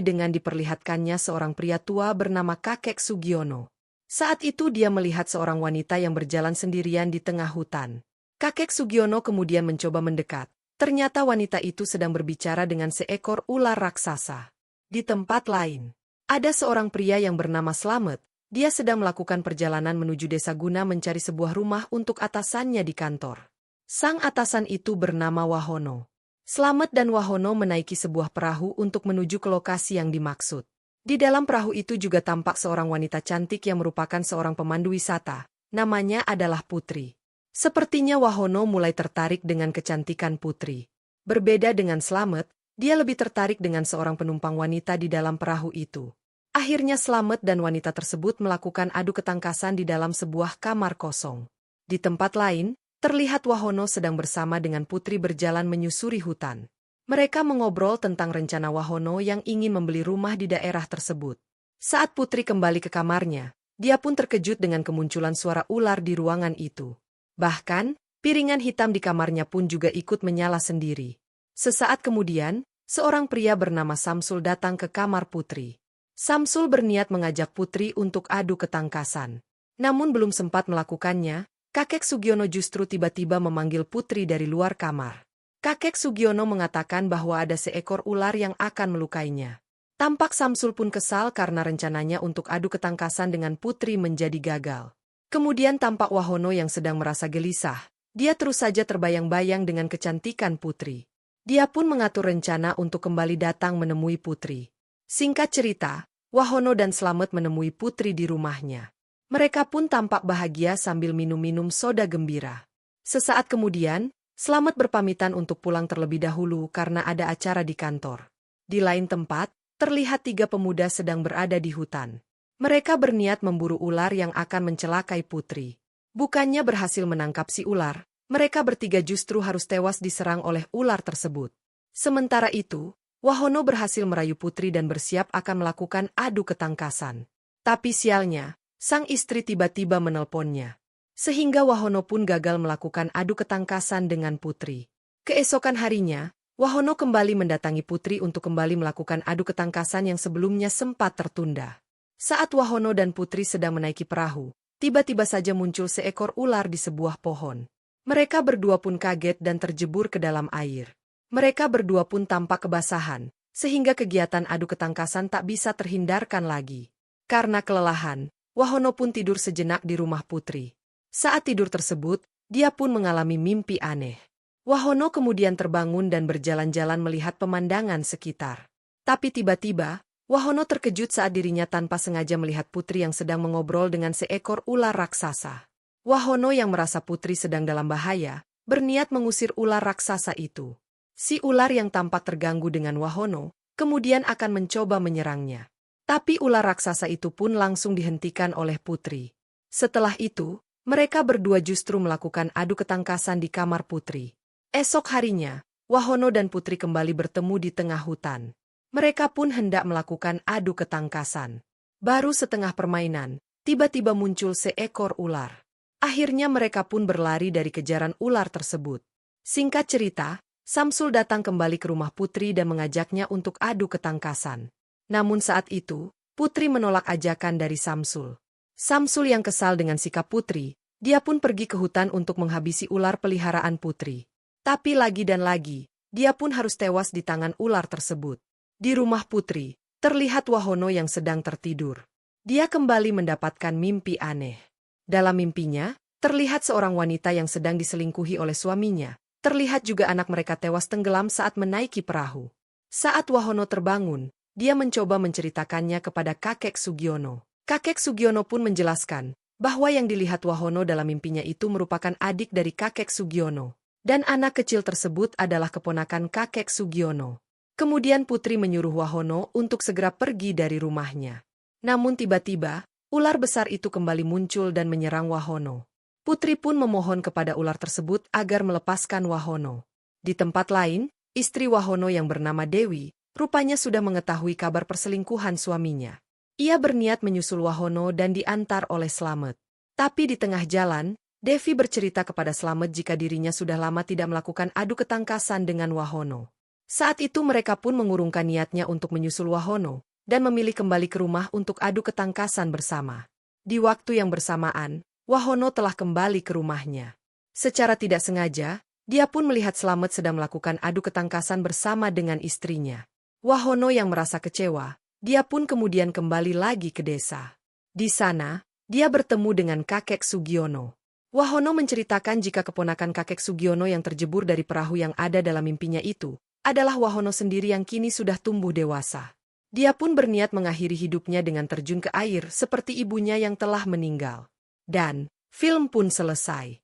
dimulai dengan diperlihatkannya seorang pria tua bernama Kakek Sugiono. Saat itu dia melihat seorang wanita yang berjalan sendirian di tengah hutan. Kakek Sugiono kemudian mencoba mendekat. Ternyata wanita itu sedang berbicara dengan seekor ular raksasa. Di tempat lain, ada seorang pria yang bernama Slamet. Dia sedang melakukan perjalanan menuju desa guna mencari sebuah rumah untuk atasannya di kantor. Sang atasan itu bernama Wahono. Slamet dan Wahono menaiki sebuah perahu untuk menuju ke lokasi yang dimaksud. Di dalam perahu itu juga tampak seorang wanita cantik yang merupakan seorang pemandu wisata. Namanya adalah Putri. Sepertinya Wahono mulai tertarik dengan kecantikan Putri. Berbeda dengan Slamet, dia lebih tertarik dengan seorang penumpang wanita di dalam perahu itu. Akhirnya Slamet dan wanita tersebut melakukan adu ketangkasan di dalam sebuah kamar kosong. Di tempat lain, terlihat Wahono sedang bersama dengan Putri berjalan menyusuri hutan. Mereka mengobrol tentang rencana Wahono yang ingin membeli rumah di daerah tersebut. Saat Putri kembali ke kamarnya, dia pun terkejut dengan kemunculan suara ular di ruangan itu. Bahkan, piringan hitam di kamarnya pun juga ikut menyala sendiri. Sesaat kemudian, seorang pria bernama Samsul datang ke kamar Putri. Samsul berniat mengajak Putri untuk adu ketangkasan. Namun belum sempat melakukannya, Kakek Sugiono justru tiba-tiba memanggil Putri dari luar kamar. Kakek Sugiono mengatakan bahwa ada seekor ular yang akan melukainya. Tampak Samsul pun kesal karena rencananya untuk adu ketangkasan dengan Putri menjadi gagal. Kemudian tampak Wahono yang sedang merasa gelisah. Dia terus saja terbayang-bayang dengan kecantikan Putri. Dia pun mengatur rencana untuk kembali datang menemui Putri. Singkat cerita, Wahono dan Slamet menemui Putri di rumahnya. Mereka pun tampak bahagia sambil minum-minum soda gembira. Sesaat kemudian, Slamet berpamitan untuk pulang terlebih dahulu karena ada acara di kantor. Di lain tempat, terlihat 3 pemuda sedang berada di hutan. Mereka berniat memburu ular yang akan mencelakai Putri. Bukannya berhasil menangkap si ular, mereka bertiga justru harus tewas diserang oleh ular tersebut. Sementara itu, Wahono berhasil merayu Putri dan bersiap akan melakukan adu ketangkasan. Tapi sialnya, sang istri tiba-tiba menelponnya. Sehingga Wahono pun gagal melakukan adu ketangkasan dengan Putri. Keesokan harinya, Wahono kembali mendatangi Putri untuk kembali melakukan adu ketangkasan yang sebelumnya sempat tertunda. Saat Wahono dan Putri sedang menaiki perahu, tiba-tiba saja muncul seekor ular di sebuah pohon. Mereka berdua pun kaget dan terjebur ke dalam air. Mereka berdua pun tampak kebasahan, sehingga kegiatan adu ketangkasan tak bisa terhindarkan lagi. Karena kelelahan, Wahono pun tidur sejenak di rumah Putri. Saat tidur tersebut, dia pun mengalami mimpi aneh. Wahono kemudian terbangun dan berjalan-jalan melihat pemandangan sekitar. Tapi tiba-tiba, Wahono terkejut saat dirinya tanpa sengaja melihat Putri yang sedang mengobrol dengan seekor ular raksasa. Wahono yang merasa Putri sedang dalam bahaya, berniat mengusir ular raksasa itu. Si ular yang tampak terganggu dengan Wahono, kemudian akan mencoba menyerangnya. Tapi ular raksasa itu pun langsung dihentikan oleh Putri. Setelah itu, mereka berdua justru melakukan adu ketangkasan di kamar Putri. Esok harinya, Wahono dan Putri kembali bertemu di tengah hutan. Mereka pun hendak melakukan adu ketangkasan. Baru setengah permainan, tiba-tiba muncul seekor ular. Akhirnya mereka pun berlari dari kejaran ular tersebut. Singkat cerita, Samsul datang kembali ke rumah Putri dan mengajaknya untuk adu ketangkasan. Namun saat itu, Putri menolak ajakan dari Samsul. Samsul yang kesal dengan sikap Putri, dia pun pergi ke hutan untuk menghabisi ular peliharaan Putri. Tapi lagi dan lagi, dia pun harus tewas di tangan ular tersebut. Di rumah Putri, terlihat Wahono yang sedang tertidur. Dia kembali mendapatkan mimpi aneh. Dalam mimpinya, terlihat seorang wanita yang sedang diselingkuhi oleh suaminya. Terlihat juga anak mereka tewas tenggelam saat menaiki perahu. Saat Wahono terbangun, dia mencoba menceritakannya kepada Kakek Sugiono. Kakek Sugiono pun menjelaskan bahwa yang dilihat Wahono dalam mimpinya itu merupakan adik dari Kakek Sugiono. Dan anak kecil tersebut adalah keponakan Kakek Sugiono. Kemudian Putri menyuruh Wahono untuk segera pergi dari rumahnya. Namun tiba-tiba, ular besar itu kembali muncul dan menyerang Wahono. Putri pun memohon kepada ular tersebut agar melepaskan Wahono. Di tempat lain, istri Wahono yang bernama Dewi, rupanya sudah mengetahui kabar perselingkuhan suaminya. Ia berniat menyusul Wahono dan diantar oleh Slamet. Tapi di tengah jalan, Devi bercerita kepada Slamet jika dirinya sudah lama tidak melakukan adu ketangkasan dengan Wahono. Saat itu mereka pun mengurungkan niatnya untuk menyusul Wahono, dan memilih kembali ke rumah untuk adu ketangkasan bersama. Di waktu yang bersamaan, Wahono telah kembali ke rumahnya. Secara tidak sengaja, dia pun melihat Slamet sedang melakukan adu ketangkasan bersama dengan istrinya. Wahono yang merasa kecewa, dia pun kemudian kembali lagi ke desa. Di sana, dia bertemu dengan kakek Sugiono. Wahono menceritakan jika keponakan kakek Sugiono yang terjebur dari perahu yang ada dalam mimpinya itu, adalah Wahono sendiri yang kini sudah tumbuh dewasa. Dia pun berniat mengakhiri hidupnya dengan terjun ke air seperti ibunya yang telah meninggal. Dan, film pun selesai.